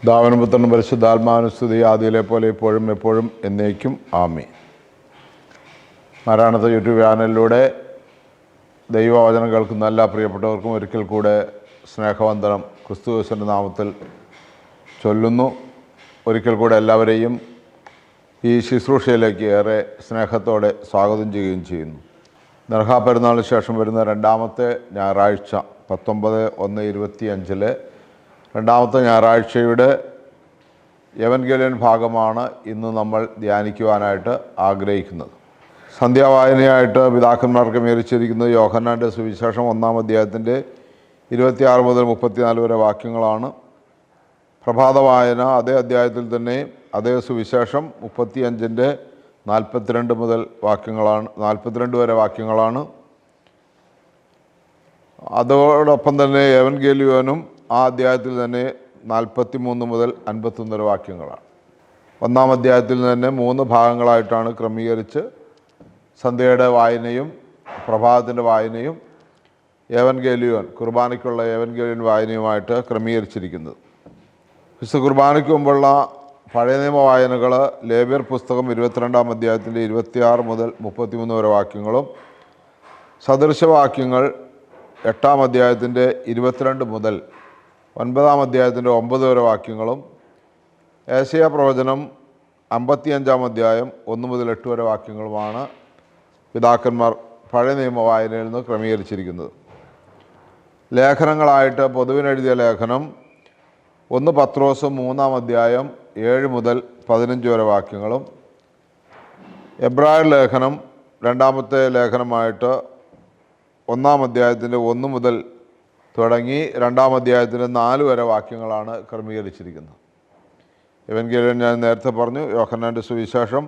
പിതാവിനും പുത്രനും പരിശുദ്ധാത്മാവിനും സ്തുതി, ആദിയിലെ പോലെ ഇപ്പോഴും എപ്പോഴും എന്നേക്കും ആമേൻ. മാരാണത്ത് യൂട്യൂബ് ചാനലിലൂടെ ദൈവവചനം കേൾക്കുന്ന എല്ലാ പ്രിയപ്പെട്ടവർക്കും ഒരിക്കൽ കൂടെ സ്നേഹവന്ദനം ക്രിസ്തുയേശുവിൻ്റെ നാമത്തിൽ ചൊല്ലുന്നു. ഒരിക്കൽ കൂടെ എല്ലാവരെയും ഈ ശുശ്രൂഷയിലേക്ക് ഏറെ സ്നേഹത്തോടെ സ്വാഗതം ചെയ്യുകയും ചെയ്യുന്നു. ദർഹാ പെരുന്നാളിന് ശേഷം വരുന്ന രണ്ടാമത്തെ ഞായറാഴ്ച 19/1/25 രണ്ടാമത്തെ ഞായറാഴ്ചയുടെ എവൻഗേലിയൻ ഭാഗമാണ് ഇന്ന് നമ്മൾ ധ്യാനിക്കുവാനായിട്ട് ആഗ്രഹിക്കുന്നത്. സന്ധ്യാവായനയായിട്ട് പിതാക്കന്മാർ ക്രമീകരിച്ചിരിക്കുന്നത് യോഹന്നാൻ്റെ സുവിശേഷം 1-ാം അധ്യായത്തിൻ്റെ 26 മുതൽ 34 വരെ വാക്യങ്ങളാണ്. പ്രഭാത വായന അതേ അധ്യായത്തിൽ തന്നെ അതേ സുവിശേഷം 35-ൻ്റെ 42 മുതൽ വാക്യങ്ങളാണ്, 42 വരെ വാക്യങ്ങളാണ്. അതോടൊപ്പം തന്നെ എവൻഗേലിയോനും ആ അധ്യായത്തിൽ തന്നെ 43 മുതൽ 51 വരെ വാക്യങ്ങളാണ്. 1-ാം അധ്യായത്തിൽ തന്നെ 3 ഭാഗങ്ങളായിട്ടാണ് ക്രമീകരിച്ച് സന്ധ്യയുടെ വായനയും പ്രഭാതത്തിൻ്റെ വായനയും എവൻഗേലിയോൻ കുർബാനയ്ക്കുള്ള എവൻഗേലിയൻ വായനയുമായിട്ട് ക്രമീകരിച്ചിരിക്കുന്നത്. വിശുദ്ധ കുർബാനയ്ക്ക് മുമ്പുള്ള പഴയ നിയമ വായനകൾ ലേവ്യർ പുസ്തകം 22-ാം അധ്യായത്തിൻ്റെ 26 മുതൽ 33 വരെ വാക്യങ്ങളും, സദൃശവാക്യങ്ങൾ 8-ാം അധ്യായത്തിൻ്റെ 22 മുതൽ 9-ാം അധ്യായത്തിൻ്റെ 9 വരെ വാക്യങ്ങളും, ഏശയ്യാ പ്രവചനം 55-ാം അധ്യായം 1 മുതൽ 8 വരെ വാക്യങ്ങളുമാണ് പിതാക്കന്മാർ പഴയ നിയമ വായനയിൽ നിന്ന് ക്രമീകരിച്ചിരിക്കുന്നത്. ലേഖനങ്ങളായിട്ട് പൊതുവിനെഴുതിയ ലേഖനം 1 പത്രോസ് 3-ാം അധ്യായം 7 മുതൽ 15 വരെ വാക്യങ്ങളും, എബ്രായർ ലേഖനം 2-ാമത്തെ ലേഖനമായിട്ട് 1-ാം അധ്യായത്തിൻ്റെ 1 മുതൽ തുടങ്ങി 2-ാം അധ്യായത്തിൻ്റെ 4 വരെ വാക്യങ്ങളാണ് ക്രമീകരിച്ചിരിക്കുന്നത്. എവൻഗേലിയൻ ഞാൻ നേരത്തെ പറഞ്ഞു. യോഹന്നാൻ്റെ സുവിശേഷം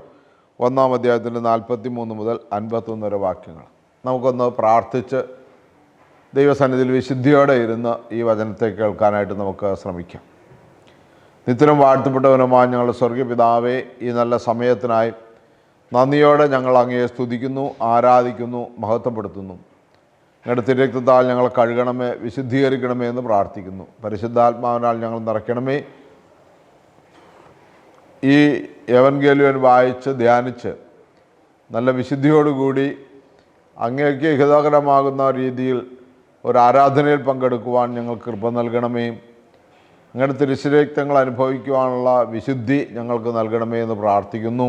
1-ാം അധ്യായത്തിൻ്റെ 43 മുതൽ 51 വരെ വാക്യങ്ങൾ. നമുക്കൊന്ന് പ്രാർത്ഥിച്ച് ദൈവസന്നിധിയിൽ വിശുദ്ധിയോടെ ഇരുന്ന് ഈ വചനത്തെ കേൾക്കാനായിട്ട് നമുക്ക് ശ്രമിക്കാം. നിത്യവും വാഴ്ത്തപ്പെട്ടവനുമായ ഞങ്ങളുടെ സ്വർഗീയ പിതാവേ, ഈ നല്ല സമയത്തിനായി നന്ദിയോടെ ഞങ്ങൾ അങ്ങയെ സ്തുതിക്കുന്നു, ആരാധിക്കുന്നു, മഹത്വപ്പെടുത്തുന്നു. ഞങ്ങളുടെ തിരക്തത്താൽ ഞങ്ങളെ കഴുകണമേ, വിശുദ്ധീകരിക്കണമേ എന്ന് പ്രാർത്ഥിക്കുന്നു. പരിശുദ്ധാത്മാവിനാൽ ഞങ്ങൾ നിറയ്ക്കണമേ. ഈ എവൻഗേലിയൻ വായിച്ച് ധ്യാനിച്ച് നല്ല വിശുദ്ധിയോടുകൂടി അങ്ങേക്ക് ഹിതകരമാകുന്ന രീതിയിൽ ഒരു ആരാധനയിൽ പങ്കെടുക്കുവാൻ ഞങ്ങൾക്ക് കൃപ നൽകണമേ. അങ്ങയുടെ തിരുശരീരക്തങ്ങൾ അനുഭവിക്കുവാനുള്ള വിശുദ്ധി ഞങ്ങൾക്ക് നൽകണമേ എന്ന് പ്രാർത്ഥിക്കുന്നു.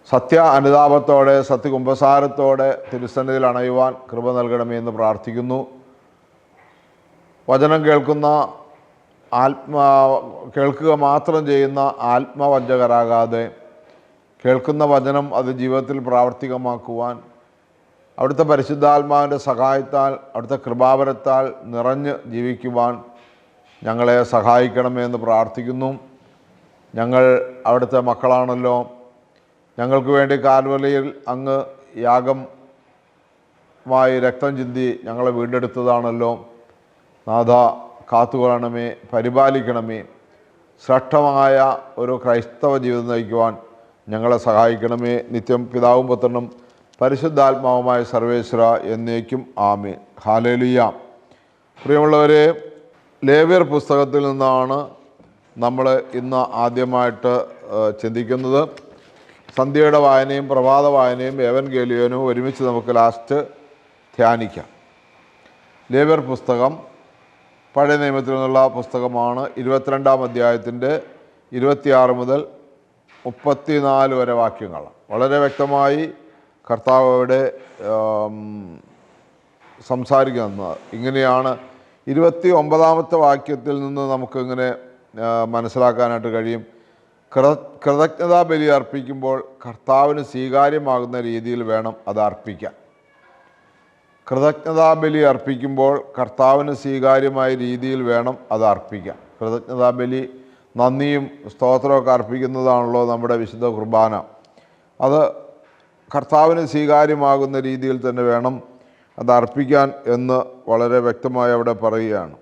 സത്യ അനുതാപത്തോടെ സത്യകുംഭസാരത്തോടെ തിരുസന്നിധിയിൽ അണയുവാൻ കൃപ നൽകണമേ എന്ന് പ്രാർത്ഥിക്കുന്നു. വചനം കേൾക്കുക മാത്രം ചെയ്യുന്ന ആത്മവഞ്ചകരാകാതെ കേൾക്കുന്ന വചനം അത് ജീവിതത്തിൽ പ്രാവർത്തികമാക്കുവാൻ അവിടുത്തെ പരിശുദ്ധാത്മാവിൻ്റെ സഹായത്താൽ അവിടുത്തെ കൃപാവരത്താൽ നിറഞ്ഞ് ജീവിക്കുവാൻ ഞങ്ങളെ സഹായിക്കണമേ എന്ന് പ്രാർത്ഥിക്കുന്നു. ഞങ്ങൾ അവിടുത്തെ മക്കളാണല്ലോ. ഞങ്ങൾക്ക് വേണ്ടി കാൽവലിയിൽ അങ്ങ് യാഗമായി രക്തം ചിന്തി ഞങ്ങളെ വീണ്ടെടുത്തതാണല്ലോ. നാഥ, കാത്തുകൊള്ളണമേ, പരിപാലിക്കണമേ. ശ്രേഷ്ഠമായ ഒരു ക്രൈസ്തവ ജീവിതം നയിക്കുവാൻ ഞങ്ങളെ സഹായിക്കണമേ. നിത്യം പിതാവും പുത്രനും പരിശുദ്ധാത്മാവുമായ സർവേശ്വര എന്നേക്കും ആമേൻ. ഹല്ലേലൂയ. പ്രിയമുള്ളവരെ, ലേവ്യർ പുസ്തകത്തിൽ നിന്നാണ് നമ്മൾ ഇന്ന് ആദ്യമായിട്ട് ചിന്തിക്കുന്നത്. സന്ധ്യയുടെ വായനയും പ്രഭാത വായനയും എവൻഗേലിയോനും ഒരുമിച്ച് നമുക്ക് ലാസ്റ്റ് ധ്യാനിക്കാം. ലേവ്യർ പുസ്തകം പഴയ നിയമത്തിൽ നിന്നുള്ള പുസ്തകമാണ്. 22-ാം അധ്യായത്തിൻ്റെ 26 മുതൽ 34 വരെ വാക്യങ്ങൾ. വളരെ വ്യക്തമായി കർത്താവ് അവിടെ സംസാരിക്കുന്നത് ഇങ്ങനെയാണ്. 29-ാമത്തെ വാക്യത്തിൽ നിന്ന് നമുക്കിങ്ങനെ മനസ്സിലാക്കാനായിട്ട് കഴിയും. കൃതജ്ഞതാ ബലി അർപ്പിക്കുമ്പോൾ കർത്താവിന് സ്വീകാര്യമാകുന്ന രീതിയിൽ വേണം അത് അർപ്പിക്കാൻ. കൃതജ്ഞതാ ബലി അർപ്പിക്കുമ്പോൾ കർത്താവിന് സ്വീകാര്യമായ രീതിയിൽ വേണം അത് അർപ്പിക്കാൻ. കൃതജ്ഞതാ ബലി നന്ദിയും സ്തോത്രമൊക്കെ അർപ്പിക്കുന്നതാണല്ലോ നമ്മുടെ വിശുദ്ധ കുർബാന. അത് കർത്താവിന് സ്വീകാര്യമാകുന്ന രീതിയിൽ തന്നെ വേണം അത് അർപ്പിക്കാൻ എന്ന് വളരെ വ്യക്തമായി അവിടെ പറയുകയാണ്.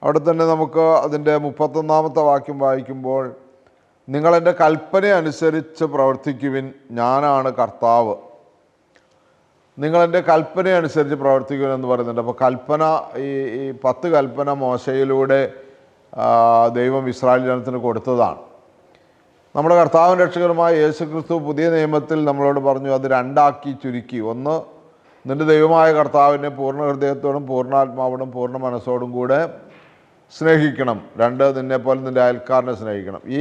അവിടെ തന്നെ നമുക്ക് അതിൻ്റെ 31-ാമത്തെ വാക്യം വായിക്കുമ്പോൾ, നിങ്ങളെൻ്റെ കൽപ്പന അനുസരിച്ച് പ്രവർത്തിക്കുവിൻ, ഞാനാണ് കർത്താവ്. നിങ്ങളെൻ്റെ കൽപ്പന അനുസരിച്ച് പ്രവർത്തിക്കുവിൻ എന്ന് പറയുന്നുണ്ട്. അപ്പോൾ കൽപ്പന, ഈ 10 കൽപ്പന മോശയിലൂടെ ദൈവം ഇസ്രായേൽ ജനത്തിന് കൊടുത്തതാണ്. നമ്മുടെ കർത്താവും രക്ഷകരുമായ യേശുക്രിസ്തു പുതിയ നിയമത്തിൽ നമ്മളോട് പറഞ്ഞു അത് രണ്ടാക്കി ചുരുക്കി. ഒന്ന്, നിൻ്റെ ദൈവമായ കർത്താവിനെ പൂർണ്ണ ഹൃദയത്തോടും പൂർണ്ണാത്മാവോടും പൂർണ്ണ മനസ്സോടും കൂടെ സ്നേഹിക്കണം. രണ്ട്, നിന്നെപ്പോലെ നിൻ്റെ അയൽക്കാരനെ സ്നേഹിക്കണം. ഈ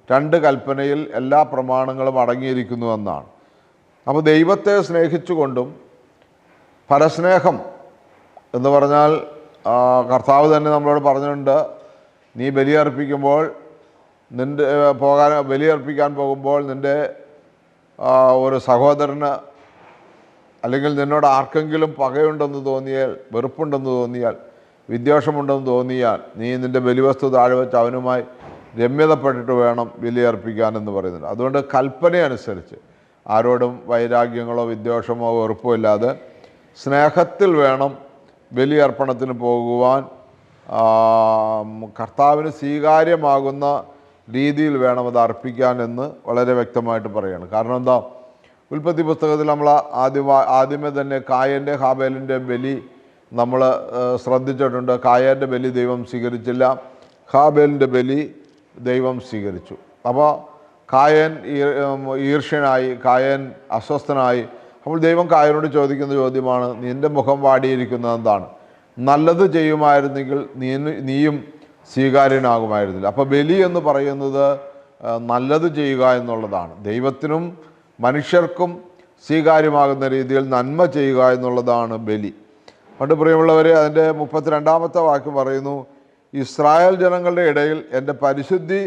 രണ്ട് കൽപ്പനയിൽ എല്ലാ പ്രമാണങ്ങളും അടങ്ങിയിരിക്കുന്നു എന്നാണ്. അപ്പോൾ ദൈവത്തെ സ്നേഹിച്ചുകൊണ്ടും, പരസ്നേഹം എന്ന് പറഞ്ഞാൽ കർത്താവ് തന്നെ നമ്മളോട് പറഞ്ഞിട്ടുണ്ട്, നീ ബലിയർപ്പിക്കുമ്പോൾ ബലിയർപ്പിക്കാൻ പോകുമ്പോൾ നിൻ്റെ ഒരു സഹോദരന് അല്ലെങ്കിൽ നിന്നോട് ആർക്കെങ്കിലും പകയുണ്ടെന്ന് തോന്നിയാൽ, വെറുപ്പുണ്ടെന്ന് തോന്നിയാൽ, വിദ്വേഷമുണ്ടെന്ന് തോന്നിയാൽ നീ നിൻ്റെ ബലിവസ്തു താഴെ വെച്ച് അവനുമായി രമ്യതപ്പെട്ടിട്ട് വേണം ബലിയർപ്പിക്കാനെന്ന് പറയുന്നുണ്ട്. അതുകൊണ്ട് കൽപ്പനയനുസരിച്ച് ആരോടും വൈരാഗ്യങ്ങളോ വിദ്വേഷമോ വെറുപ്പോ ഇല്ലാതെ സ്നേഹത്തിൽ വേണം ബലിയർപ്പണത്തിന് പോകുവാൻ. കർത്താവിന് സ്വീകാര്യമാകുന്ന രീതിയിൽ വേണം അത് അർപ്പിക്കാൻ എന്ന് വളരെ വ്യക്തമായിട്ട് പറയുകയാണ്. കാരണം എന്താ, ഉൽപ്പത്തി പുസ്തകത്തിൽ നമ്മൾ ആദ്യമേ തന്നെ കായൻ്റെ ഹാബേലിൻ്റെ ബലി നമ്മൾ ശ്രദ്ധിച്ചിട്ടുണ്ട്. കായൻ്റെ ബലി ദൈവം സ്വീകരിച്ചില്ല, ഹാബേലിൻ്റെ ബലി ദൈവം സ്വീകരിച്ചു. അപ്പോൾ കായൻ ഈർഷ്യനായി, കായൻ അസ്വസ്ഥനായി. അപ്പോൾ ദൈവം കായനോട് ചോദിക്കുന്ന ചോദ്യമാണ്, നിൻ്റെ മുഖം വാടിയിരിക്കുന്നത് എന്താണ്? നല്ലത് ചെയ്യുമായിരുന്നെങ്കിൽ നീയും സ്വീകാര്യനാകുമായിരുന്നില്ല. അപ്പോൾ ബലി എന്ന് പറയുന്നത് നല്ലത് ചെയ്യുക എന്നുള്ളതാണ്. ദൈവത്തിനും മനുഷ്യർക്കും സ്വീകാര്യമാകുന്ന രീതിയിൽ നന്മ ചെയ്യുക എന്നുള്ളതാണ് ബലി. പണ്ട് പ്രിയമുള്ളവരെ, അതിൻ്റെ 32-ാമത്തെ വാക്യം പറയുന്നു, ഇസ്രായേൽ ജനങ്ങളുടെ ഇടയിൽ എൻ്റെ പരിശുദ്ധി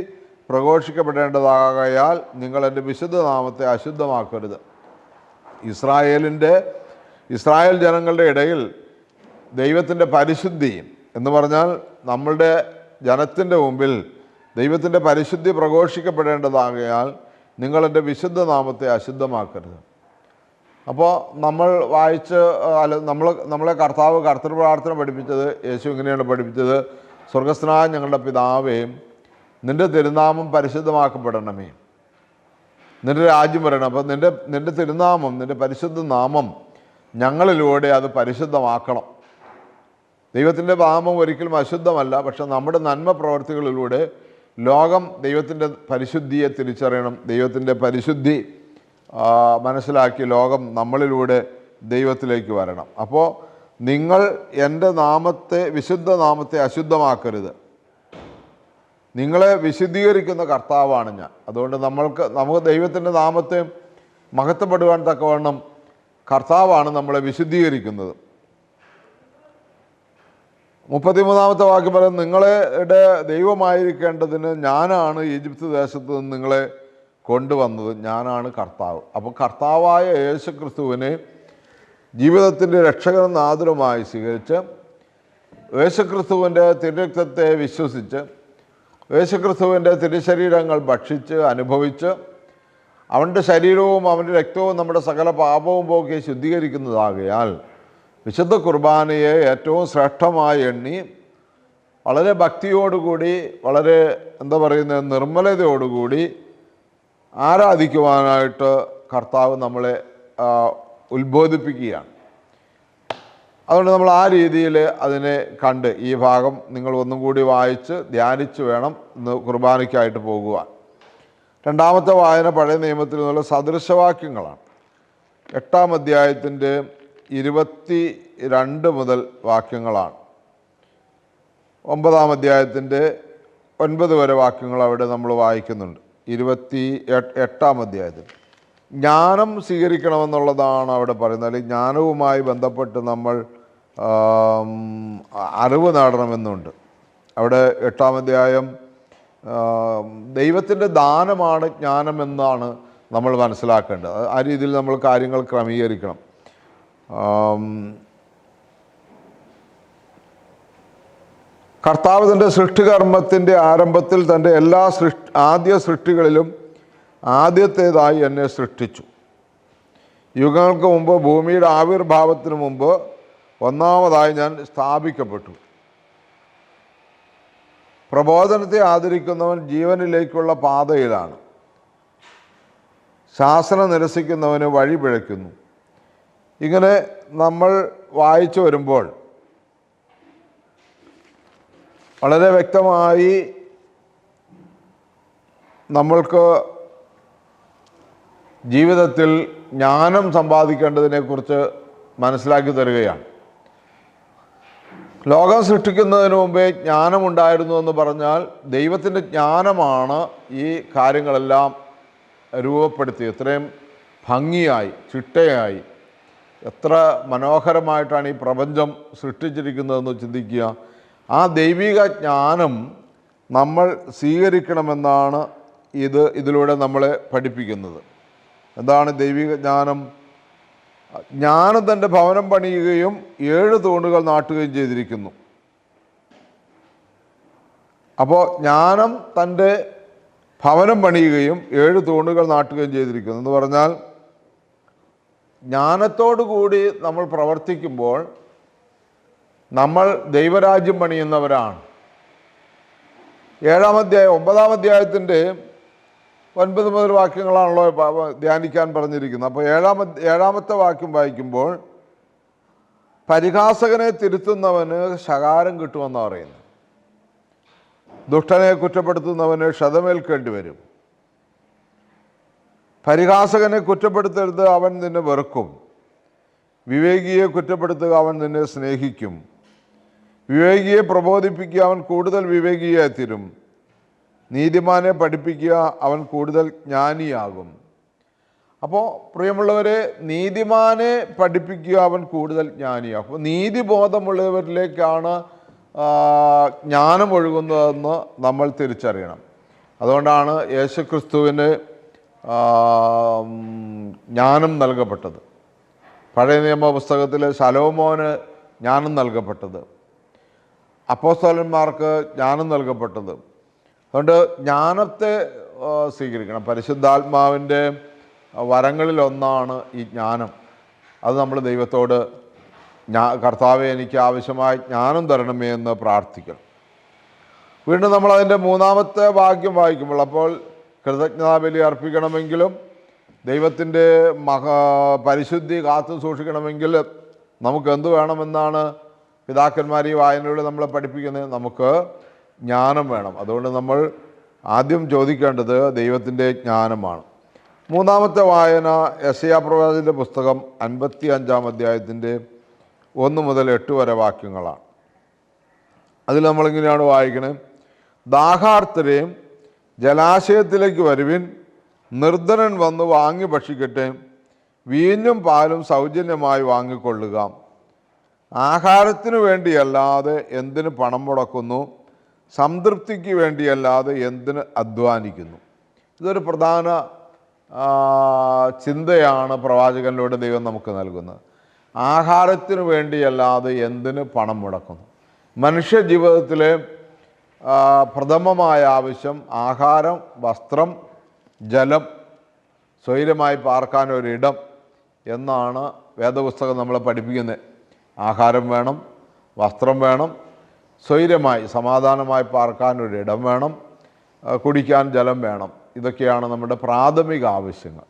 പ്രഘോഷിക്കപ്പെടേണ്ടതാകയാൽ നിങ്ങൾ എൻ്റെ വിശുദ്ധ നാമത്തെ അശുദ്ധമാക്കരുത്. ഇസ്രായേൽ ജനങ്ങളുടെ ഇടയിൽ ദൈവത്തിൻ്റെ പരിശുദ്ധി എന്ന് പറഞ്ഞാൽ നമ്മളുടെ ജനത്തിൻ്റെ മുമ്പിൽ ദൈവത്തിൻ്റെ പരിശുദ്ധി പ്രഘോഷിക്കപ്പെടേണ്ടതാകയാൽ നിങ്ങൾ എൻ്റെ വിശുദ്ധ നാമത്തെ അശുദ്ധമാക്കരുത്. അപ്പോൾ നമ്മൾ നമ്മളെ കർത്താവ് കർത്തൃപ്രാർത്ഥന പഠിപ്പിച്ചത്, യേശു ഇങ്ങനെയാണ് പഠിപ്പിച്ചത്, സ്വർഗസ്ഥനായ ഞങ്ങളുടെ പിതാവേ, നിൻ്റെ തിരുനാമം പരിശുദ്ധമാക്കപ്പെടണമേ, നിൻ്റെ രാജ്യം വരണം. അപ്പോൾ നിൻ്റെ തിരുനാമം, നിൻ്റെ പരിശുദ്ധ നാമം ഞങ്ങളിലൂടെ അത് പരിശുദ്ധമാക്കണം. ദൈവത്തിൻ്റെ നാമം ഒരിക്കലും അശുദ്ധമല്ല. പക്ഷെ നമ്മുടെ നന്മ പ്രവർത്തികളിലൂടെ ലോകം ദൈവത്തിൻ്റെ പരിശുദ്ധിയെ തിരിച്ചറിയണം. ദൈവത്തിൻ്റെ പരിശുദ്ധി മനസ്സിലാക്കി ലോകം നമ്മളിലൂടെ ദൈവത്തിലേക്ക് വരണം. അപ്പോൾ നിങ്ങൾ എൻ്റെ വിശുദ്ധ നാമത്തെ അശുദ്ധമാക്കരുത്. നിങ്ങളെ വിശുദ്ധീകരിക്കുന്ന കർത്താവാണ് ഞാൻ. അതുകൊണ്ട് നമുക്ക് ദൈവത്തിൻ്റെ നാമത്തെ മഹത്വപ്പെടുവാൻ തക്കവണ്ണം കർത്താവാണ് നമ്മളെ വിശുദ്ധീകരിക്കുന്നത്. 33-ാമത്തെ വാക്യം പറയുന്നത്, നിങ്ങളുടെ ദൈവമായിരിക്കേണ്ടതിന് ഞാനാണ് ഈജിപ്ത് ദേശത്ത് നിന്ന് നിങ്ങളെ കൊണ്ടുവന്നത്, ഞാനാണ് കർത്താവ്. അപ്പോൾ കർത്താവായ യേശുക്രിസ്തുവിനെ ജീവിതത്തിൻ്റെ രക്ഷകനും നാഥനുമായി സ്വീകരിച്ച്, യേശുക്രിസ്തുവിൻ്റെ തിരുരക്തത്തെ വിശ്വസിച്ച്, യേശുക്രിസ്തുവിൻ്റെ തിരുശരീരങ്ങൾ ഭക്ഷിച്ച് അനുഭവിച്ച്, അവൻ്റെ ശരീരവും അവൻ്റെ രക്തവും നമ്മുടെ സകല പാപവും പോക്കി ശുദ്ധീകരിക്കുന്നതാകയാൽ വിശുദ്ധ കുർബാനയെ ഏറ്റവും ശ്രേഷ്ഠമായി എണ്ണി വളരെ ഭക്തിയോടുകൂടി, വളരെ നിർമ്മലതയോടുകൂടി ആരാധിക്കുവാനായിട്ട് കർത്താവ് നമ്മളെ ഉത്ബോധിപ്പിക്കുകയാണ്. അതുകൊണ്ട് നമ്മൾ ആ രീതിയിൽ അതിനെ കണ്ട് ഈ ഭാഗം നിങ്ങൾ ഒന്നും കൂടി വായിച്ച് ധ്യാനിച്ച് വേണം ഇന്ന് കുർബാനയ്ക്കായിട്ട് പോകുവാൻ. 2-ാമത്തെ വായന പഴയ നിയമത്തിൽ നിന്നുള്ള സദൃശവാക്യങ്ങളാണ്. 8-ാം അധ്യായത്തിൻ്റെ 22 മുതൽ വാക്യങ്ങളാണ്. 9-ാം അധ്യായത്തിൻ്റെ 9 വരെ വാക്യങ്ങൾ അവിടെ നമ്മൾ വായിക്കുന്നുണ്ട്. 28-ാം അധ്യായത്തിൽ ജ്ഞാനം സ്വീകരിക്കണമെന്നുള്ളതാണ് അവിടെ പറയുന്നത്. അല്ലെങ്കിൽ ജ്ഞാനവുമായി ബന്ധപ്പെട്ട് നമ്മൾ അറിവ് നേടണമെന്നുണ്ട്. അവിടെ 8-ാം അധ്യായം ദൈവത്തിൻ്റെ ദാനമാണ് ജ്ഞാനമെന്നാണ് നമ്മൾ മനസ്സിലാക്കേണ്ടത്. ആ രീതിയിൽ നമ്മൾ കാര്യങ്ങൾ ക്രമീകരിക്കണം. കർത്താവ് തൻ്റെ സൃഷ്ടികർമ്മത്തിൻ്റെ ആരംഭത്തിൽ തൻ്റെ എല്ലാ ആദ്യ സൃഷ്ടികളിലും ആദ്യത്തേതായി എന്നെ സൃഷ്ടിച്ചു. യുഗങ്ങൾക്ക് മുമ്പ്, ഭൂമിയുടെ ആവിർഭാവത്തിന് മുമ്പ് ഒന്നാമതായി ഞാൻ സ്ഥാപിക്കപ്പെട്ടു. പ്രബോധനത്തെ ആദരിക്കുന്നവൻ ജീവനിലേക്കുള്ള പാതയിലാണ്. ശാസന നിരസിക്കുന്നവന് വഴി പിഴയ്ക്കുന്നു. ഇങ്ങനെ നമ്മൾ വായിച്ചു വരുമ്പോൾ വളരെ വ്യക്തമായി നമ്മൾക്ക് ജീവിതത്തിൽ ജ്ഞാനം സമ്പാദിക്കേണ്ടതിനെക്കുറിച്ച് മനസ്സിലാക്കി തരികയാണ്. ലോകം സൃഷ്ടിക്കുന്നതിന് മുമ്പേ ജ്ഞാനമുണ്ടായിരുന്നു എന്ന് പറഞ്ഞാൽ ദൈവത്തിൻ്റെ ജ്ഞാനമാണ് ഈ കാര്യങ്ങളെല്ലാം രൂപപ്പെടുത്തി ഇത്രയും ഭംഗിയായി ചിട്ടയായി എത്ര മനോഹരമായിട്ടാണ് ഈ പ്രപഞ്ചം സൃഷ്ടിച്ചിരിക്കുന്നതെന്ന് ചിന്തിക്കുക. ആ ദൈവിക ജ്ഞാനം നമ്മൾ സ്വീകരിക്കണമെന്നാണ് ഇതിലൂടെ നമ്മളെ പഠിപ്പിക്കുന്നത്. എന്താണ് ദൈവിക ജ്ഞാനം? ജ്ഞാനം തൻ്റെ ഭവനം പണിയുകയും 7 തൂണുകൾ നാട്ടുകയും ചെയ്തിരിക്കുന്നു. അപ്പോൾ ജ്ഞാനം തൻ്റെ ഭവനം പണിയുകയും 7 തൂണുകൾ നാട്ടുകയും ചെയ്തിരിക്കുന്നു എന്ന് പറഞ്ഞാൽ ജ്ഞാനത്തോടു കൂടി നമ്മൾ പ്രവർത്തിക്കുമ്പോൾ നമ്മൾ ദൈവരാജ്യം പണിയുന്നവരാണ്. 9-ാം അധ്യായത്തിൻ്റെ 9 മുതൽ വാക്യങ്ങളാണല്ലോ ധ്യാനിക്കാൻ പറഞ്ഞിരിക്കുന്നത്. അപ്പോൾ 7-ാമത്തെ വാക്യം വായിക്കുമ്പോൾ പരിഹാസകനെ തിരുത്തുന്നവന് ശകാരം കിട്ടുമെന്നാണ് പറയുന്നത്. ദുഷ്ടനെ കുറ്റപ്പെടുത്തുന്നവന് ക്ഷതമേൽക്കേണ്ടി വരും. പരിഹാസകനെ കുറ്റപ്പെടുത്തരുത്, അവൻ നിന്നെ വെറുക്കും. വിവേകിയെ കുറ്റപ്പെടുത്തുക, അവൻ നിന്നെ സ്നേഹിക്കും. വിവേകിയെ പ്രബോധിപ്പിക്കുക, അവൻ കൂടുതൽ വിവേകിയായി തീരും. നീതിമാനെ പഠിപ്പിക്കുക, അവൻ കൂടുതൽ ജ്ഞാനിയാകും. അപ്പോൾ പ്രിയമുള്ളവരെ, നീതിമാനെ പഠിപ്പിക്കുക, അവൻ കൂടുതൽ ജ്ഞാനിയാകും. അപ്പോൾ നീതിബോധമുള്ളവരിലേക്കാണ് ജ്ഞാനം ഒഴുകുന്നതെന്ന് നമ്മൾ തിരിച്ചറിയണം. അതുകൊണ്ടാണ് യേശുക്രിസ്തുവിന് ജ്ഞാനം നൽകപ്പെട്ടത്. പഴയ നിയമ പുസ്തകത്തിൽ ശലോമോന് ജ്ഞാനം നൽകപ്പെട്ടത്, അപ്പോസ്തലന്മാർക്ക് ജ്ഞാനം നൽകപ്പെട്ടത്. അതുകൊണ്ട് ജ്ഞാനത്തെ സ്വീകരിക്കണം. പരിശുദ്ധാത്മാവിൻ്റെ വരങ്ങളിലൊന്നാണ് ഈ ജ്ഞാനം. അത് നമ്മൾ ദൈവത്തോട് കർത്താവെ എനിക്ക് ആവശ്യമായ ജ്ഞാനം തരണമേ എന്ന് പ്രാർത്ഥിക്കണം. വീണ്ടും നമ്മളതിൻ്റെ 3-ാമത്തെ വാക്യം വായിക്കുമ്പോൾ, അപ്പോൾ കൃതജ്ഞതാബലി അർപ്പിക്കണമെങ്കിലും ദൈവത്തിൻ്റെ പരിശുദ്ധി കാത്തു സൂക്ഷിക്കണമെങ്കിൽ നമുക്ക് എന്ത് വേണമെന്നാണ് പിതാക്കന്മാർ ഈ വായനയിലൂടെ നമ്മളെ പഠിപ്പിക്കുന്നത്? നമുക്ക് ജ്ഞാനം വേണം. അതുകൊണ്ട് നമ്മൾ ആദ്യം ചോദിക്കേണ്ടത് ദൈവത്തിൻ്റെ ജ്ഞാനമാണ്. 3-ാമത്തെ വായന യെശയ്യാ പ്രവാചകൻ്റെ പുസ്തകം 55-ാം അധ്യായത്തിൻ്റെ 1 മുതൽ 8 വരെ വാക്യങ്ങളാണ്. അതിൽ നമ്മളിങ്ങനെയാണ് വായിക്കണത്: ദാഹാർത്തരെയും ജലാശയത്തിലേക്ക് വരുവിൻ, നിർധനൻ വന്ന് വാങ്ങി ഭക്ഷിക്കട്ടെ, വീഞ്ഞും പാലും സൗജന്യമായി വാങ്ങിക്കൊള്ളുക. ആഹാരത്തിനു വേണ്ടിയല്ലാതെ എന്തിന് പണം മുടക്കുന്നു? സംതൃപ്തിക്ക് വേണ്ടിയല്ലാതെ എന്തിന് അധ്വാനിക്കുന്നു? ഇതൊരു പ്രധാന ചിന്തയാണ് പ്രവാചകനിലൂടെ ദൈവം നമുക്ക് നൽകുന്നത്. ആഹാരത്തിനു വേണ്ടിയല്ലാതെ എന്തിന് പണം മുടക്കുന്നു? മനുഷ്യ ജീവിതത്തിലെ പ്രഥമമായ ആവശ്യം ആഹാരം, വസ്ത്രം, ജലം, സ്വൈരമായി പാർക്കാനൊരിടം എന്നാണ് വേദപുസ്തകം നമ്മളെ പഠിപ്പിക്കുന്നത്. ആഹാരം വേണം, വസ്ത്രം വേണം, സ്വൈരമായി സമാധാനമായി പാർക്കാനൊരിടം വേണം, കുടിക്കാൻ ജലം വേണം. ഇതൊക്കെയാണ് നമ്മുടെ പ്രാഥമിക ആവശ്യങ്ങൾ.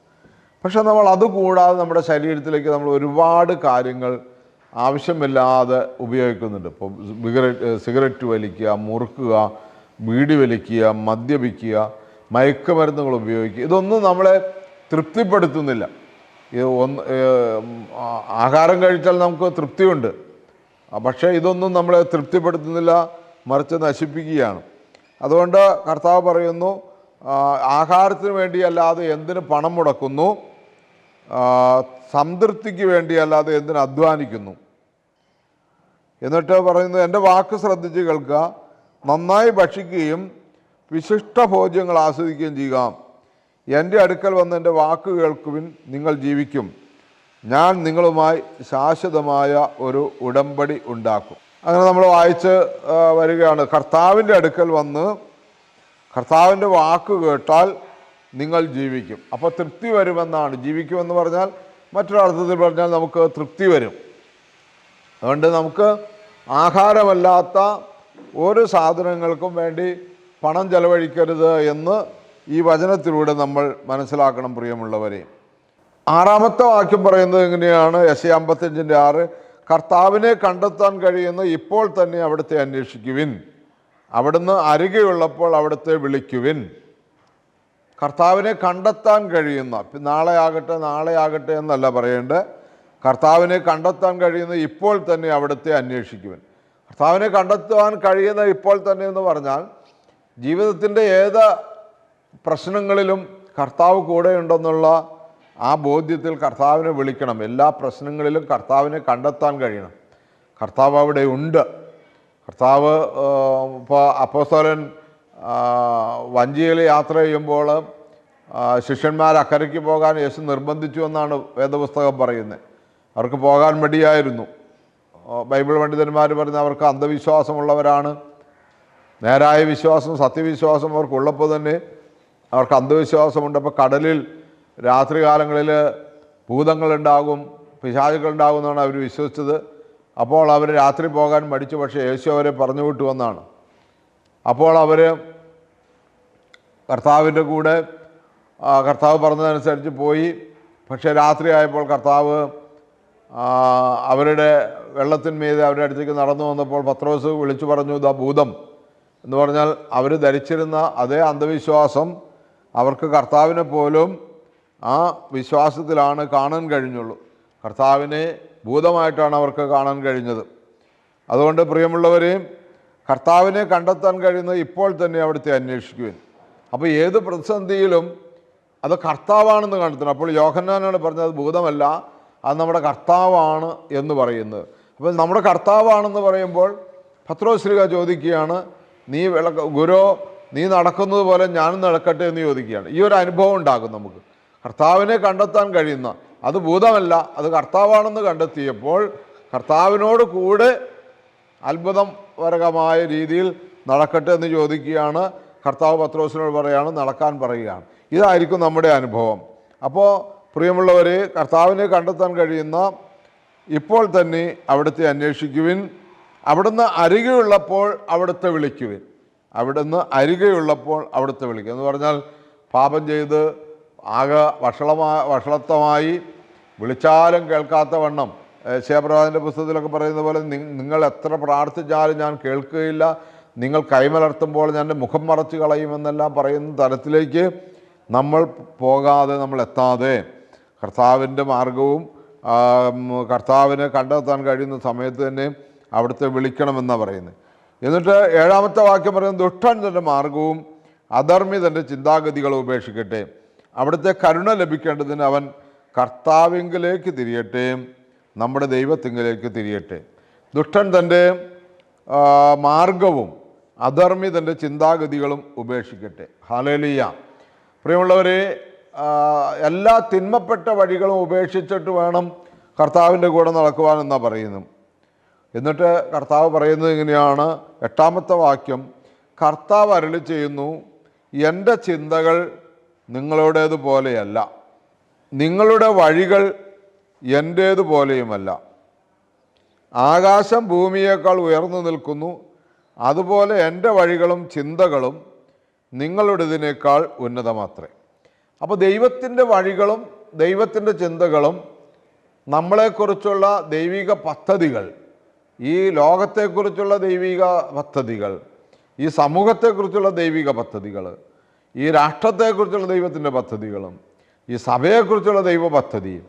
പക്ഷെ നമ്മൾ അതുകൂടാതെ നമ്മുടെ ശരീരത്തിലേക്ക് നമ്മൾ ഒരുപാട് കാര്യങ്ങൾ ആവശ്യമില്ലാതെ ഉപയോഗിക്കുന്നുണ്ട്. ഇപ്പോൾ സിഗരറ്റ് വലിക്കുക, മുറുക്കുക, ബീഡി വലിക്കുക, മദ്യപിക്കുക, മയക്കുമരുന്നുകൾ ഉപയോഗിക്കുക. ഇതൊന്നും നമ്മളെ തൃപ്തിപ്പെടുത്തുന്നില്ല. ആഹാരം കഴിച്ചാൽ നമുക്ക് തൃപ്തിയുണ്ട്, പക്ഷേ ഇതൊന്നും നമ്മളെ തൃപ്തിപ്പെടുത്തുന്നില്ല, മറിച്ച് നശിപ്പിക്കുകയാണ്. അതുകൊണ്ട് കർത്താവ് പറയുന്നു, ആഹാരത്തിന് വേണ്ടിയല്ലാതെ എന്തിന് പണം മുടക്കുന്നു? സംതൃപ്തിക്ക് വേണ്ടിയല്ലാതെ എന്തിന് അധ്വാനിക്കുന്നു? എന്നിട്ട് പറയുന്നത്, എൻ്റെ വാക്ക് ശ്രദ്ധിച്ച് കേൾക്കുക, നന്നായി ഭക്ഷിക്കുകയും വിശിഷ്ട ഭോജ്യങ്ങൾ ആസ്വദിക്കുകയും ചെയ്യുക. എൻ്റെ അടുക്കൽ വന്ന് എൻ്റെ വാക്ക് കേൾക്കുവിൻ, നിങ്ങൾ ജീവിക്കും. ഞാൻ നിങ്ങളുമായി ശാശ്വതമായ ഒരു ഉടമ്പടി ഉണ്ടാക്കും. അങ്ങനെ നമ്മൾ വായിച്ച് വരികയാണ്. കർത്താവിൻ്റെ അടുക്കൽ വന്ന് കർത്താവിൻ്റെ വാക്ക് കേട്ടാൽ നിങ്ങൾ ജീവിക്കും. അപ്പോൾ തൃപ്തി വരുമെന്നാണ്. ജീവിക്കുമെന്ന് പറഞ്ഞാൽ മറ്റൊരർത്ഥത്തിൽ പറഞ്ഞാൽ നമുക്ക് തൃപ്തി വരും. അതുകൊണ്ട് നമുക്ക് ആഹാരമല്ലാത്ത ഒരു സാധനങ്ങൾക്കും വേണ്ടി പണം ചെലവഴിക്കരുത് എന്ന് ഈ വചനത്തിലൂടെ നമ്മൾ മനസ്സിലാക്കണം. പ്രിയമുള്ളവരെ, 6-ാമത്തെ വാക്യം പറയുന്നത് എങ്ങനെയാണ്? യെശയ്യാ 55:6, കർത്താവിനെ കണ്ടെത്താൻ കഴിയുന്ന ഇപ്പോൾ തന്നെ അവിടുത്തെ അന്വേഷിക്കുവിൻ, അവിടുന്ന് അരികെയുള്ളപ്പോൾ അവിടുത്തെ വിളിക്കുവിൻ. കർത്താവിനെ കണ്ടെത്താൻ കഴിയുന്ന, നാളെ ആകട്ടെ എന്നല്ല പറയേണ്ടത്, കർത്താവിനെ കണ്ടെത്താൻ കഴിയുന്ന ഇപ്പോൾ തന്നെ അവിടുത്തെ അന്വേഷിക്കുവിൻ. കർത്താവിനെ കണ്ടെത്താൻ കഴിയുന്ന ഇപ്പോൾ തന്നെ എന്ന് പറഞ്ഞാൽ ജീവിതത്തിൻ്റെ ഏത് പ്രശ്നങ്ങളിലും കർത്താവ് കൂടെ ഉണ്ടെന്നുള്ള ആ ബോധ്യത്തിൽ കർത്താവിനെ വിളിക്കണം. എല്ലാ പ്രശ്നങ്ങളിലും കർത്താവിനെ കണ്ടെത്താൻ കഴിയണം. കർത്താവ് അവിടെ ഉണ്ട്. കർത്താവ് ഇപ്പോൾ അപ്പോസ്തലൻ വഞ്ചിയിൽ യാത്ര ചെയ്യുമ്പോൾ ശിഷ്യന്മാർ അക്കരയ്ക്ക് പോകാൻ യേശു നിർബന്ധിച്ചു എന്നാണ് വേദപുസ്തകം പറയുന്നത്. അവർക്ക് പോകാൻ മടിയായിരുന്നു. ബൈബിൾ പണ്ഡിതന്മാർ പറയുന്നത് അവർക്ക് അന്ധവിശ്വാസമുള്ളവരാണ്. നേരായ വിശ്വാസം, സത്യവിശ്വാസം അവർക്കുള്ളപ്പോൾ തന്നെ അവർക്ക് അന്ധവിശ്വാസമുണ്ട്. അപ്പോൾ കടലിൽ രാത്രികാലങ്ങളിൽ ഭൂതങ്ങളുണ്ടാകും, പിശാചുകളുണ്ടാകും എന്നാണ് അവർ വിശ്വസിച്ചത്. അപ്പോൾ അവർ രാത്രി പോകാൻ മടിച്ചു. പക്ഷേ യേശു അവരെ പറഞ്ഞു വിട്ടു എന്നാണ്. അപ്പോൾ അവർ കർത്താവിൻ്റെ കൂടെ കർത്താവ് പറഞ്ഞതനുസരിച്ച് പോയി. പക്ഷേ രാത്രിയായപ്പോൾ കർത്താവ് അവരുടെ വെള്ളത്തിന്മീതെ അവരുടെ അടുത്തേക്ക് നടന്നു വന്നപ്പോൾ പത്രോസ് വിളിച്ചു പറഞ്ഞു, ഇതാ ഭൂതം എന്ന് പറഞ്ഞാൽ അവർ ധരിച്ചിരുന്ന അതേ അന്ധവിശ്വാസം അവർക്ക് കർത്താവിനെ പോലും ആ വിശ്വാസത്തിലാണ് കാണാൻ കഴിഞ്ഞുള്ളൂ. കർത്താവിനെ ഭൂതമായിട്ടാണ് അവർക്ക് കാണാൻ കഴിഞ്ഞത്. അതുകൊണ്ട് പ്രിയമുള്ളവരെയും കർത്താവിനെ കണ്ടെത്താൻ കഴിയുന്നത് ഇപ്പോൾ തന്നെ അവിടുത്തെ അന്വേഷിക്കുവാൻ. അപ്പോൾ ഏത് പ്രതിസന്ധിയിലും അത് കർത്താവാണെന്ന് കണ്ടെത്തണം. അപ്പോൾ യോഹന്നാനാണ് പറഞ്ഞത് ഭൂതമല്ല, അത് നമ്മുടെ കർത്താവാണ് എന്ന് പറയുന്നത്. അപ്പോൾ നമ്മുടെ കർത്താവാണെന്ന് പറയുമ്പോൾ പത്രോശ്രീക ചോദിക്കുകയാണ്, ഗുരു നീ നടക്കുന്നത് പോലെ ഞാനും നടക്കട്ടെ എന്ന് ചോദിക്കുകയാണ്. ഈ ഒരു അനുഭവം ഉണ്ടാകും നമുക്ക്. കർത്താവിനെ കണ്ടെത്താൻ കഴിയുന്ന, അത് ഭൂതമല്ല, അത് കർത്താവാണെന്ന് കണ്ടെത്തിയപ്പോൾ കർത്താവിനോട് കൂടെ അത്ഭുതപരമായ രീതിയിൽ നടക്കട്ടെ എന്ന് ചോദിക്കുകയാണ്. കർത്താവ് പത്രോസിനോട് പറയുകയാണ്, നടക്കാൻ പറയുകയാണ്. ഇതായിരിക്കും നമ്മുടെ അനുഭവം. അപ്പോൾ പ്രിയമുള്ളവരെ, കർത്താവിനെ കണ്ടെത്താൻ കഴിയുന്ന ഇപ്പോൾ തന്നെ അവിടുത്തെ അന്വേഷിക്കുവിൻ. അവിടുന്ന് അരികെയുള്ളപ്പോൾ അവിടുത്തെ വിളിക്കുവിൻ. അവിടുന്ന് അരികെയുള്ളപ്പോൾ അവിടുത്തെ വിളിക്കുക എന്ന് പറഞ്ഞാൽ പാപം ചെയ്ത് ആകെ വഷളത്വമായി വിളിച്ചാലും കേൾക്കാത്ത വണ്ണം, യേശയ്യാപ്രവാചകൻ്റെ പുസ്തകത്തിലൊക്കെ പറയുന്ന പോലെ നിങ്ങൾ എത്ര പ്രാർത്ഥിച്ചാലും ഞാൻ കേൾക്കുകയില്ല, നിങ്ങൾ കൈമലർത്തുമ്പോൾ ഞാൻ എൻ്റെ മുഖം മറച്ച് കളയുമെന്നെല്ലാം പറയുന്ന തരത്തിലേക്ക് നമ്മൾ പോകാതെ, നമ്മൾ എത്താതെ കർത്താവിൻ്റെ മാർഗവും കർത്താവിനെ കണ്ടെത്താൻ കഴിയുന്ന സമയത്ത് തന്നെ അവിടുത്തെ വിളിക്കണമെന്നാണ് പറയുന്നത്. എന്നിട്ട് 7-ാമത്തെ വാക്യം പറയുന്നത്, ദുഷ്ടൻ തൻ്റെ മാർഗവും അധർമ്മി തൻ്റെ ചിന്താഗതികളും ഉപേക്ഷിക്കട്ടെ, അവിടുത്തെ കരുണ ലഭിക്കേണ്ടതിന് അവൻ കർത്താവിങ്കിലേക്ക് തിരിയട്ടെ, നമ്മുടെ ദൈവത്തിങ്കിലേക്ക് തിരിയട്ടെ. ദുഷ്ടൻ തൻ്റെ മാർഗവും അധർമ്മി തൻ്റെ ചിന്താഗതികളും ഉപേക്ഷിക്കട്ടെ. ഹല്ലേലൂയ. പ്രിയമുള്ളവരെ, എല്ലാ തിന്മപ്പെട്ട വഴികളും ഉപേക്ഷിച്ചിട്ട് വേണം കർത്താവിൻ്റെ കൂടെ നടക്കുവാനെന്നാണ് പറയുന്നത്. എന്നിട്ട് കർത്താവ് പറയുന്നത് ഇങ്ങനെയാണ്, 8-ാമത്തെ വാക്യം, കർത്താവ് അരുളി ചെയ്യുന്നു, എൻ്റെ ചിന്തകൾ നിങ്ങളുടേതുപോലെയല്ല, നിങ്ങളുടെ വഴികൾ എൻ്റേതുപോലെയുമല്ല. ആകാശം ഭൂമിയേക്കാൾ ഉയർന്നു നിൽക്കുന്നു, അതുപോലെ എൻ്റെ വഴികളും ചിന്തകളും നിങ്ങളുടേതിനേക്കാൾ ഉന്നതമാത്രേ. അപ്പോൾ ദൈവത്തിൻ്റെ വഴികളും ദൈവത്തിൻ്റെ ചിന്തകളും നമ്മളെക്കുറിച്ചുള്ള ദൈവിക പദ്ധതികൾ, ഈ ലോകത്തെക്കുറിച്ചുള്ള ദൈവിക പദ്ധതികൾ, ഈ സമൂഹത്തെക്കുറിച്ചുള്ള ദൈവിക പദ്ധതികൾ, ഈ രാഷ്ട്രത്തെക്കുറിച്ചുള്ള ദൈവത്തിൻ്റെ പദ്ധതികളും, ഈ സഭയെക്കുറിച്ചുള്ള ദൈവ പദ്ധതിയും,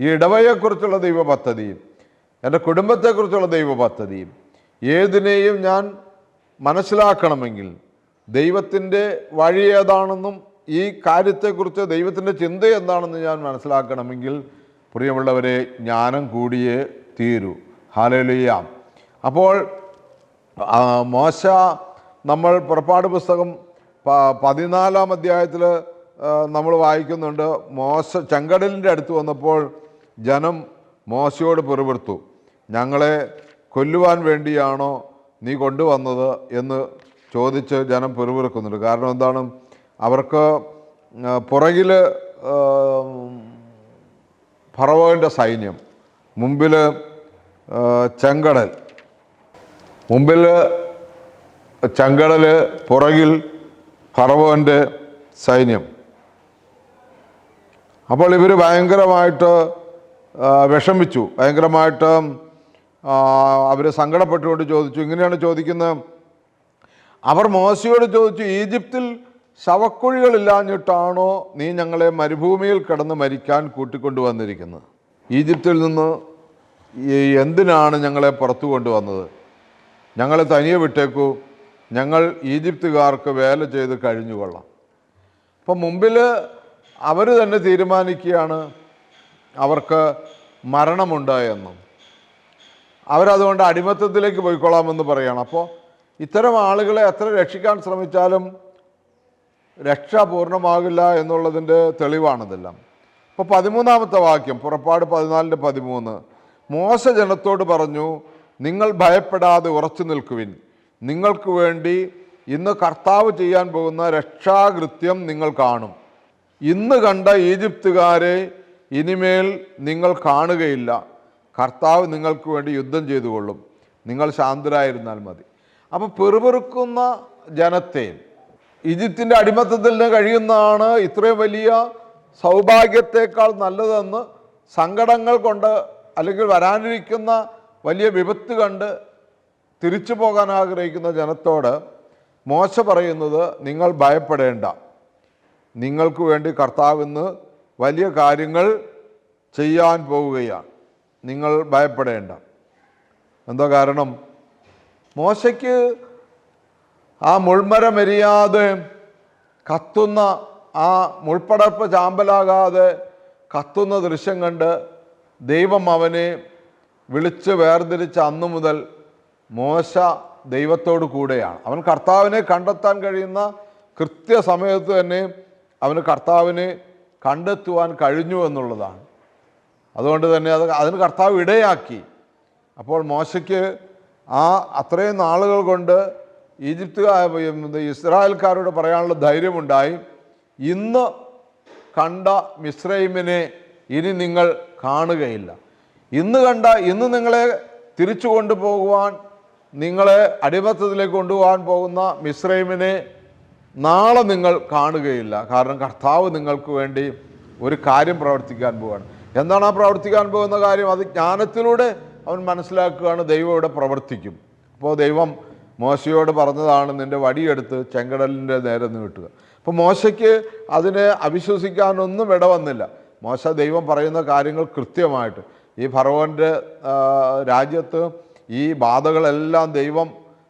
ഈ ഇടവയെക്കുറിച്ചുള്ള ദൈവ പദ്ധതിയും, എൻ്റെ കുടുംബത്തെക്കുറിച്ചുള്ള ദൈവ പദ്ധതിയും, ഏതിനെയും ഞാൻ മനസ്സിലാക്കണമെങ്കിൽ ദൈവത്തിൻ്റെ വഴി ഏതാണെന്നും ഈ കാര്യത്തെക്കുറിച്ച് ദൈവത്തിൻ്റെ ചിന്ത എന്താണെന്ന് ഞാൻ മനസ്സിലാക്കണമെങ്കിൽ പ്രിയമുള്ളവരെ, ജ്ഞാനം കൂടിയേ തീരൂ. ഹല്ലേലൂയ. അപ്പോൾ മോശ, നമ്മൾ പുറപ്പാട് പുസ്തകം 14-ാം അധ്യായത്തിൽ നമ്മൾ വായിക്കുന്നുണ്ട്, മോശ ചെങ്കടലിൻ്റെ അടുത്ത് വന്നപ്പോൾ ജനം മോശയോട് പിറുപിറുത്തു, ഞങ്ങളെ കൊല്ലുവാൻ വേണ്ടിയാണോ നീ കൊണ്ടുവന്നത് എന്ന് ചോദിച്ച് ജനം പിറുപിറുക്കുന്നുണ്ട്. കാരണം എന്താണ്? അവർക്ക് പുറകിൽ ഫറവോൻ്റെ സൈന്യം, മുമ്പിൽ ചെങ്കടൽ, പുറകിൽ ഫറവോൻ്റെ സൈന്യം. അപ്പോൾ ഇവർ ഭയങ്കരമായിട്ട് വിഷമിച്ചു, ഭയങ്കരമായിട്ട് അവർ സങ്കടപ്പെട്ടുകൊണ്ട് ചോദിച്ചു. ഇങ്ങനെയാണ് ചോദിക്കുന്നത്, അവർ മോശയോട് ചോദിച്ചു, ഈജിപ്തിൽ ശവക്കുഴികളില്ലാഞ്ഞിട്ടാണോ നീ ഞങ്ങളെ മരുഭൂമിയിൽ കിടന്ന് മരിക്കാൻ കൂട്ടിക്കൊണ്ടുവന്നിരിക്കുന്നത്? ഈജിപ്തിൽ നിന്ന് എന്തിനാണ് ഞങ്ങളെ പുറത്തു കൊണ്ടുവന്നത്? ഞങ്ങളെ തനിയെ വിട്ടേക്കൂ, ഞങ്ങൾ ഈജിപ്തുകാർക്ക് വേല ചെയ്ത് കഴിഞ്ഞുകൊള്ളാം. അപ്പം മുമ്പിൽ അവർ തന്നെ തീരുമാനിക്കുകയാണ് അവർക്ക് മരണമുണ്ട് എന്നും. അവരതുകൊണ്ട് അടിമത്തത്തിലേക്ക് പോയിക്കൊള്ളാമെന്ന് പറയുകയാണ്. അപ്പോൾ ഇത്തരം ആളുകളെ എത്ര രക്ഷിക്കാൻ ശ്രമിച്ചാലും രക്ഷ പൂർണ്ണമാകില്ല എന്നുള്ളതിൻ്റെ തെളിവാണിതെല്ലാം. അപ്പോൾ 13-ാമത്തെ വാക്യം, പുറപ്പാട് 14:13, മോശ ജനത്തോട് പറഞ്ഞു, നിങ്ങൾ ഭയപ്പെടാതെ ഉറച്ചു നിൽക്കുവിൻ. നിങ്ങൾക്ക് വേണ്ടി ഇന്ന് കർത്താവ് ചെയ്യാൻ പോകുന്ന രക്ഷാകൃത്യം നിങ്ങൾ കാണും. ഇന്ന് കണ്ട ഈജിപ്തുകാരെ ഇനിമേൽ നിങ്ങൾ കാണുകയില്ല. കർത്താവ് നിങ്ങൾക്ക് വേണ്ടി യുദ്ധം ചെയ്തുകൊള്ളും. നിങ്ങൾ ശാന്തരായിരുന്നാൽ മതി. അപ്പോൾ പെറുപെറുക്കുന്ന ജനത്തെ, ഈജിപ്തിൻ്റെ അടിമത്തത്തിൽ നിന്ന് കഴിയുന്നതാണ് ഇത്രയും വലിയ സൗഭാഗ്യത്തേക്കാൾ നല്ലതെന്ന് സങ്കടങ്ങൾ കൊണ്ട് അല്ലെങ്കിൽ വരാനിരിക്കുന്ന വലിയ വിപത്ത് കണ്ട് തിരിച്ചു പോകാൻ ആഗ്രഹിക്കുന്ന ജനത്തോട് മോശ പറയുന്നത്, നിങ്ങൾ ഭയപ്പെടേണ്ട, നിങ്ങൾക്ക് വേണ്ടി കർത്താവ് ഇന്ന് വലിയ കാര്യങ്ങൾ ചെയ്യാൻ പോവുകയാണ്, നിങ്ങൾ ഭയപ്പെടേണ്ട. എന്താ കാരണം? മോശയ്ക്ക് ആ മുൾമരമെരിയാതെ കത്തുന്ന, ആ മുൾപ്പടർപ്പ് ചാമ്പലാകാതെ കത്തുന്ന ദൃശ്യം കണ്ട് ദൈവം അവനെ വിളിച്ച് വേർതിരിച്ച അന്നു മുതൽ മോശ ദൈവത്തോട് കൂടെയാണ്. അവൻ കർത്താവിനെ കണ്ടെത്താൻ കഴിയുന്ന കൃത്യസമയത്ത് തന്നെ അവന് കർത്താവിനെ കണ്ടെത്തുവാൻ കഴിഞ്ഞു എന്നുള്ളതാണ്. അതുകൊണ്ട് തന്നെ അതിന് കർത്താവ് ഇടയാക്കി. അപ്പോൾ മോശയ്ക്ക് ആ അത്രയും നാളുകൾ കൊണ്ട് ഇസ്രായേൽക്കാരോട് പറയാനുള്ള ധൈര്യമുണ്ടായി. ഇന്ന് കണ്ട മിസ്രൈമിനെ ഇനി നിങ്ങൾ കാണുകയില്ല. ഇന്ന് നിങ്ങളെ തിരിച്ചു കൊണ്ടുപോകുവാൻ, നിങ്ങളെ അടിമത്തത്തിലേക്ക് കൊണ്ടുപോകാൻ പോകുന്ന മിസ്രൈമിനെ നാളെ നിങ്ങൾ കാണുകയില്ല. കാരണം കർത്താവ് നിങ്ങൾക്ക് വേണ്ടി ഒരു കാര്യം പ്രവർത്തിക്കാൻ പോവുകയാണ്. എന്താണ് ആ പ്രവർത്തിക്കാൻ പോകുന്ന കാര്യം? അത് ജ്ഞാനത്തിലൂടെ അവൻ മനസ്സിലാക്കുകയാണ്. ദൈവം ഇവിടെ പ്രവർത്തിക്കും. അപ്പോൾ ദൈവം മോശയോട് പറഞ്ഞതാണ്, നിൻ്റെ വടിയെടുത്ത് ചെങ്കടലിൻ്റെ നേരെ നീട്ടുക. അപ്പോൾ മോശയ്ക്ക് അതിനെ അവിശ്വസിക്കാനൊന്നും ഇടവന്നില്ല. മോശ ദൈവം പറയുന്ന കാര്യങ്ങൾ കൃത്യമായിട്ട്, ഈ ഫറവോൻ്റെ രാജ്യത്ത് ഈ ബാധകളെല്ലാം ദൈവം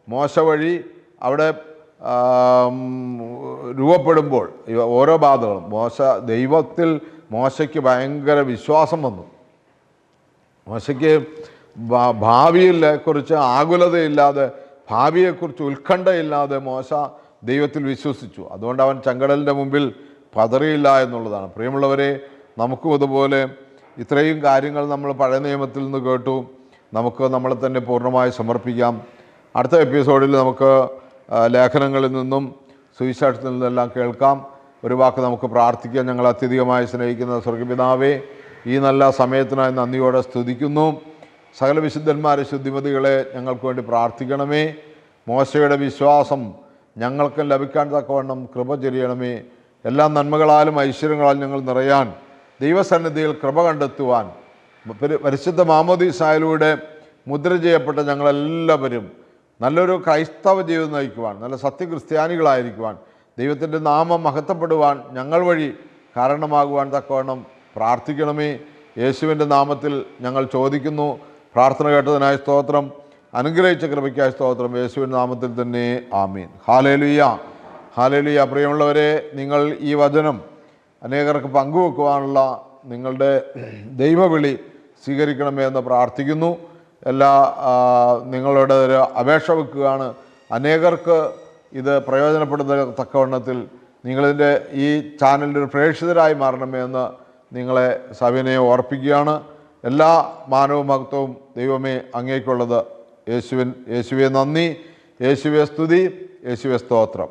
മോശ വഴി അവിടെ രൂപപ്പെടുമ്പോൾ ഓരോ ബാധകളും ദൈവത്തിൽ മോശയ്ക്ക് ഭയങ്കര വിശ്വാസം വന്നു. മോശയ്ക്ക് ഭാവിയെക്കുറിച്ച് ആകുലതയില്ലാതെ, ഭാവിയെക്കുറിച്ച് ഉത്കണ്ഠയില്ലാതെ മോശ ദൈവത്തിൽ വിശ്വസിച്ചു. അതുകൊണ്ട് അവൻ ചെങ്കടലിൻ്റെ മുമ്പിൽ പതറിയില്ല എന്നുള്ളതാണ്. പ്രിയമുള്ളവരെ, നമുക്കും അതുപോലെ ഇത്രയും കാര്യങ്ങൾ നമ്മൾ പഴയ നിയമത്തിൽ നിന്ന് കേട്ടു. നമുക്ക് നമ്മളെ തന്നെ പൂർണ്ണമായി സമർപ്പിക്കാം. അടുത്ത എപ്പിസോഡിൽ നമുക്ക് ലേഖനങ്ങളിൽ നിന്നും സുവിശേഷത്തിൽ നിന്നെല്ലാം കേൾക്കാം. ഒരു വാക്ക് നമുക്ക് പ്രാർത്ഥിക്കാം. ഞങ്ങൾ അത്യധികമായി സ്നേഹിക്കുന്ന സ്വർഗ്ഗപിതാവേ, ഈ നല്ല സമയത്തിനായി നന്ദിയോടെ സ്തുതിക്കുന്നു. സകല വിശുദ്ധന്മാരെ, ശുദ്ധിമതികളെ ഞങ്ങൾക്ക് വേണ്ടി പ്രാർത്ഥിക്കണമേ. മോശയുടെ വിശ്വാസം ഞങ്ങൾക്ക് ലഭിക്കാൻ തക്കവണ്ണം കൃപ ചൊരിയണമേ. എല്ലാ നന്മകളാലും ഐശ്വര്യങ്ങളാലും ഞങ്ങൾ നിറയാൻ, ദൈവസന്നിധിയിൽ കൃപ കണ്ടെത്തുവാൻ, പരിശുദ്ധ മാമോദീസായിലൂടെ മുദ്ര ചെയ്യപ്പെട്ട ഞങ്ങളെല്ലാവരും നല്ലൊരു ക്രൈസ്തവ ജീവിതം നയിക്കുവാൻ, നല്ല സത്യക്രിസ്ത്യാനികളായിരിക്കുവാൻ, ദൈവത്തിൻ്റെ നാമം മഹത്വപ്പെടുവാൻ ഞങ്ങൾ വഴി കാരണമാകുവാൻ തക്കവണ്ണം പ്രാർത്ഥിക്കണമേ. യേശുവിൻ്റെ നാമത്തിൽ ഞങ്ങൾ ചോദിക്കുന്നു. പ്രാർത്ഥന കേട്ടതിനായി സ്തോത്രം. അനുഗ്രഹിച്ച കൃപയ്ക്കായി സ്തോത്രം. യേശുവിൻ്റെ നാമത്തിൽ തന്നെ ആമീൻ. Hallelujah, hallelujah. പ്രിയമുള്ളവരെ, നിങ്ങൾ ഈ വചനം അനേകർക്ക് പങ്കുവെക്കുവാനുള്ള നിങ്ങളുടെ ദൈവവിളി സ്വീകരിക്കണമേ എന്ന് പ്രാർത്ഥിക്കുന്നു. നിങ്ങളുടെ ഒരു അപേക്ഷ വെക്കുകയാണ്. അനേകർക്ക് ഇത് പ്രയോജനപ്പെടുന്ന തക്കവണ്ണത്തിൽ നിങ്ങളിതിൻ്റെ ഈ ചാനലിൻ്റെ ഒരു പ്രേക്ഷിതരായി മാറണമേ എന്ന് നിങ്ങളെ സവിനയം ഓർപ്പിക്കുകയാണ്. എല്ലാ മാനവും മഹത്വവും ദൈവമേ അങ്ങേക്കുള്ളത്. യേശുവേ നന്ദി, യേശുവേ സ്തുതി, യേശുവേ സ്തോത്രം.